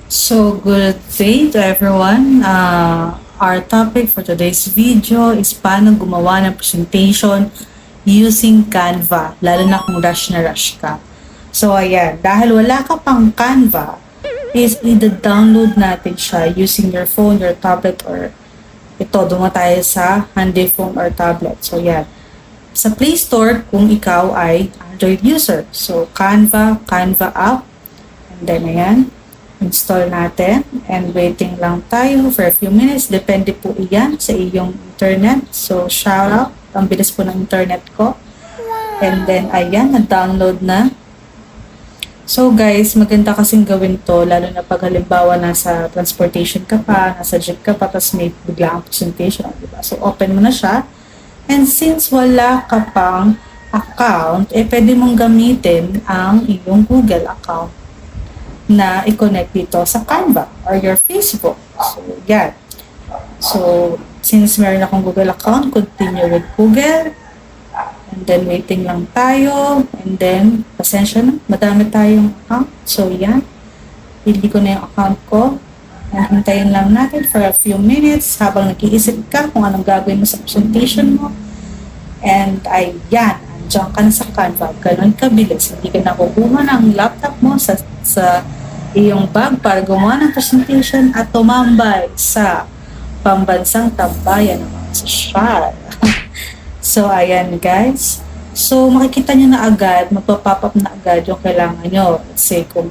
So, good day to everyone. Our topic for today's video is paano gumawa ng presentation using Canva, lalo na kung rush na rush ka. So, ayan, dahil wala ka pang Canva, is i-download natin siya using your phone, your tablet, or ito, dunga tayo sa handy phone or tablet. So, ayan. Sa Play Store, kung ikaw ay Android user. So, Canva app, and then ayan, install natin and waiting lang tayo for a few minutes. Depende po iyan sa iyong internet. So, shout out. Ang bilis po ng internet ko. And then, ayan, na-download na. So, guys, maganda kasing gawin to, lalo na pag halimbawa nasa transportation ka pa, nasa jeep ka pa, tapos may bigla ang presentation, diba? So, open mo na siya. And since wala ka pang account, pwede mong gamitin ang iyong Google account na i-connect dito sa Canva or your Facebook. So, yan. So, since meron akong Google account, continue with Google. And then, waiting lang tayo. And then, pasensya na, madami tayong account. So, yan. Pili ko na yung account ko. And hintayin lang natin for a few minutes habang nag-iisip ka kung anong gagawin mo sa presentation mo. And, ayan, andiyan ka na sa Canva. Ganun kabilis. Hindi ka nakukuha ng laptop mo sa iyong bag para gumawa ng presentation at tumambay sa pambansang tambayan ng mga sosyal. So, ayan guys. So, makikita nyo na agad, magpa-pop up na agad yung kailangan nyo. Let's say, kung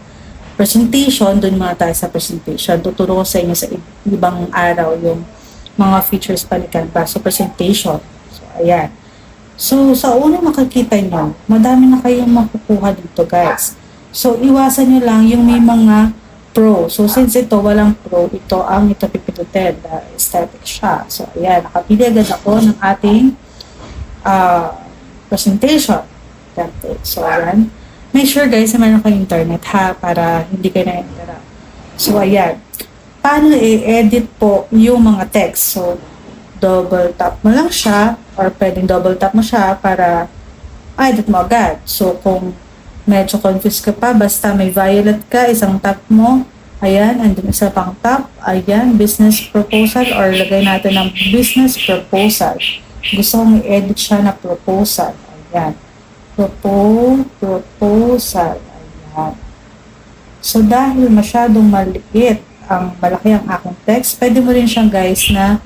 presentation, dun muna tayo sa presentation. Tuturo ko sa inyo sa ibang araw yung mga features pa ni Canva. So, presentation. So, ayan. So, sa unang makikita nyo, madami na kayong makukuha dito guys. So, iwasan nyo lang yung may mga pro. So, since ito, walang pro, ito ang ito pipindutin. Static siya. So, ayan. Nakapili agad ako ng ating presentation template. So, ayan. Make sure guys na meron kayong internet ha, para hindi kayo na-interrupt. So, ayan. Paano i-edit po yung mga text? So, double tap mo lang siya or pwedeng double tap mo siya para edit mo agad. So, kung medyo confused ka pa, basta may violet ka, isang tap mo, ayan, and then isa pang tap, ayan, business proposal, or lagay natin ng business proposal. Gusto kong i-edit siya na proposal, ayan, proposal, ayan. So, dahil masyadong maliit, malaki ang aking text, pwede mo rin siyang guys na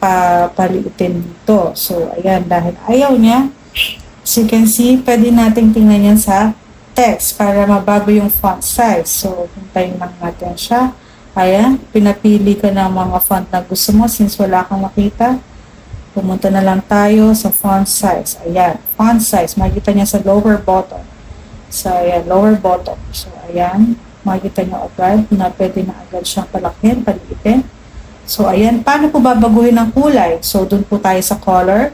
papaliitin dito. So, ayan, dahil ayaw niya, as you can see, pwede natin tingnan yan sa text para mabago yung font size. So, hintayin lang natin siya. Ayan, pinapili ka ng mga font na gusto mo since wala kang makita. Pumunta na lang tayo sa font size. Ayan, font size. Makikita niya sa lower bottom. So, ayan, lower bottom. So, ayan, makikita niyo agad na pwede na agad siyang palakihin, paliitin. So, ayan, paano po babaguhin ang kulay? So, dun po tayo sa color.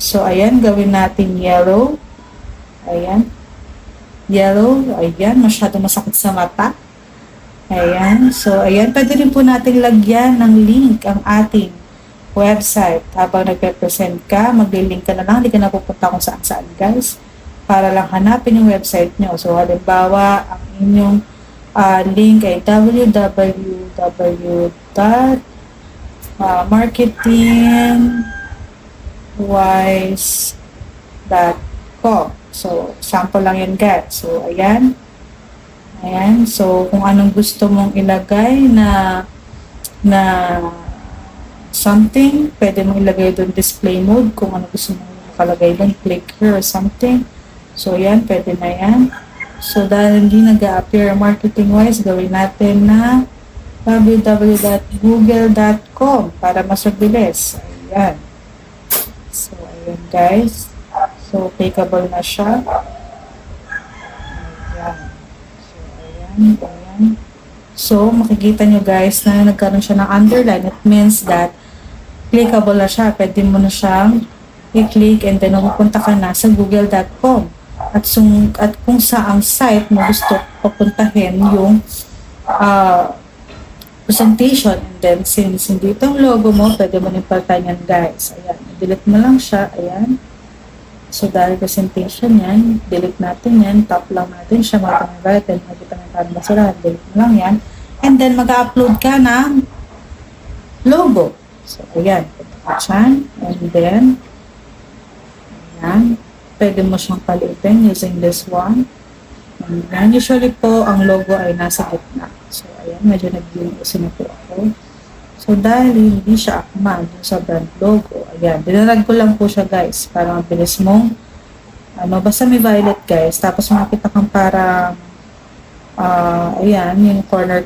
So, ayan, gawin natin yellow. Ayan. Yellow. Ayan, masyado masakit sa mata. Ayan. So, ayan, pwede rin po natin lagyan ng link ang ating website. Habang nagpe-present ka, mag-link ka na lang. Hindi ka na pupunta kung saan-saan, guys. Para lang hanapin yung website nyo. So, halimbawa, ang inyong link ay www.marketingwise.com. So, sample lang yan guys. So, ayan. Ayan. So, kung anong gusto mong ilagay na something, pwede mong ilagay doon display mode. Kung ano gusto mong makalagay doon, click here or something. So, ayan. Pwede na yan. So, dahil hindi nag-appear marketing-wise, gawin natin na www.google.com para mas mabilis. Ayan. So, ayan guys. So, clickable na siya. Ayan. So, ayan. So, makikita nyo guys na nagkaroon siya ng underline. It means that clickable na siya. Pwede mo na siyang i-click and then pupunta ka na sa google.com. At kung saang site mo gusto papuntahin yung presentation. And then, since hindi itong logo mo, pwede mo rin palitan yan, guys. Ayan, delete mo lang siya. Ayan. So, dahil presentation yan, delete natin yan. Tap lang natin siya. Makikita Canva sila, delete mo lang yan. And then, mag-upload ka ng logo. So, ayan. Dyan. And then, ayan. Pwede mo siyang palitin using this one. And then, usually po, ang logo ay nasa gitna. So, ayan. Medyo nag-iusin na po ako. So, dahil hindi siya akma dun sa brand logo, ayan. Dinarag ko lang po siya, guys. Para mabilis mong, basta may violet, guys. Tapos, makita kang parang, ayan, yung corner,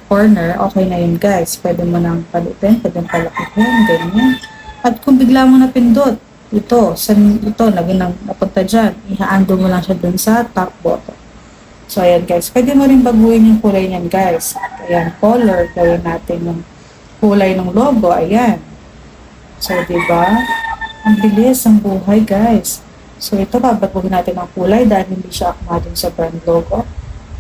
okay na yun, guys. Pwede mo nang palitin, pwede mo palakihin, ganyan. At kung bigla mo napindot, ito, lagi nang napunta dyan, i-undo mo lang siya dun sa top button. So, ayan, guys. Pwede mo rin baguhin yung kulay niyan, guys. Ayan, color, gawin natin yung kulay ng logo, ayan. So, diba? Ang bilis ang buhay, guys. So, ito, babaguhin natin ang kulay dahil hindi siya akma dun sa brand logo.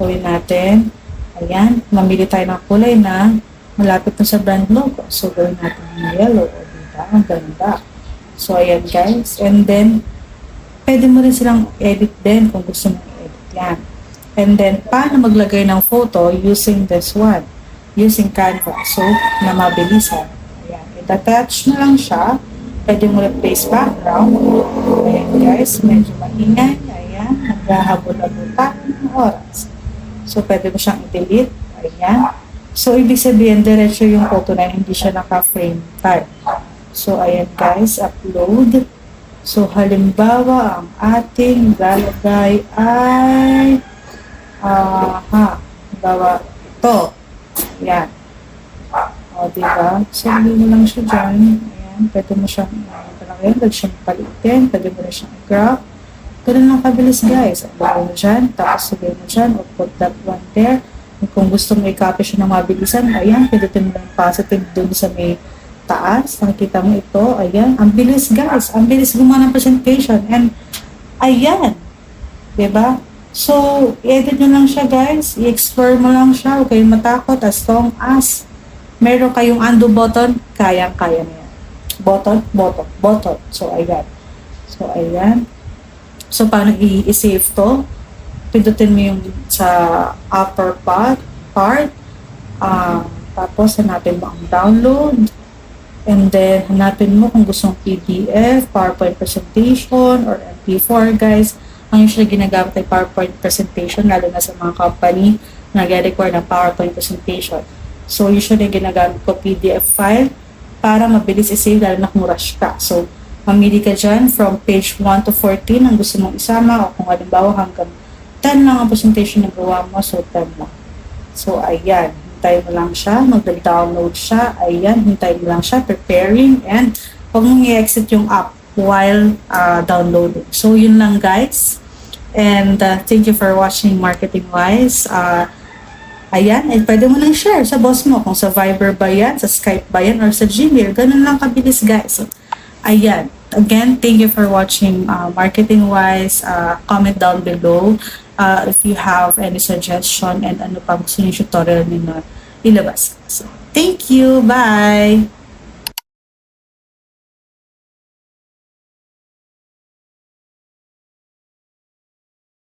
Gawin natin, ayan, mamili tayo ng kulay na malapit na sa brand logo. So, gawin natin ng yellow, diba? Ang ganda. So, ayan, guys. And then, pwede mo rin silang edit din kung gusto mo i-edit yan. And then, paano maglagay ng photo using this one? Using Canva. So, na mabilisan. Ayan. I-attach na lang siya. Pwede mo replace background. Ayan, guys. Medyo maingay. Ayan. Naghahabol-habol tayo ng oras. So, pwede mo siyang i-delete. Ayan. So, ibig sabihin, diretso yung photo na hindi siya naka-frame type. So, ayan, guys. Upload. So, halimbawa, ang ating lalagay ay halimbawa, ito. Ayan. O, diba? So, hindi mo lang siya dyan. Ayan. Pwede mo siyang, pwede siyang palitin. Pwede mo rin siyang i-crop. Ganun lang kabilis, guys. Lagay mo dyan. Tapos, sabihin mo dyan. O, put that one there. Kung gusto mo i-copy siya ng mabilisan, ayan. Pindutin mo lang positive dun sa may taas. Nakikita mo ito. Ayan. Ang bilis, guys. Ang bilis gumawa ng presentation. And, ayan. Diba? So, i-edit nyo lang siya, guys. I-explore mo lang siya. Huwag kayong matakot. As long as meron kayong undo button, kayang-kaya na yan. Button. So, ayan. So, paano i-save to? Pindutin mo yung sa upper part. Tapos, hanapin mo ang download. And then, hanapin mo kung gustong PDF, PowerPoint presentation, or MP4, guys. Ang usually ginagamit ay PowerPoint presentation, lalo na sa mga company na nag-require ng PowerPoint presentation. So, usually ginagamit ko PDF file para mabilis i-save, lalo na kung rush ka. So, mamili ka dyan from page 1 to 14 ang gusto mong isama, o kung halimbawa hanggang 10 lang ang presentation na gawa mo, so 10 lang. So, ayan. Hintayin mo lang siya, mag-download siya, ayan, hintayin mo lang siya, preparing, and huwag mong i-exit yung app while downloading. So, yun lang, guys. And thank you for watching Marketing Wise. Ayan, ay pwede mo lang share sa boss mo kung sa Viber ba yan, sa Skype ba yan, or sa Gmail. Ganun lang kabilis, guys. So, ayan. Again, thank you for watching Marketing Wise. Comment down below if you have any suggestion and ano pa gusto niyo tutorial nyo na ilabas. So, thank you. Bye!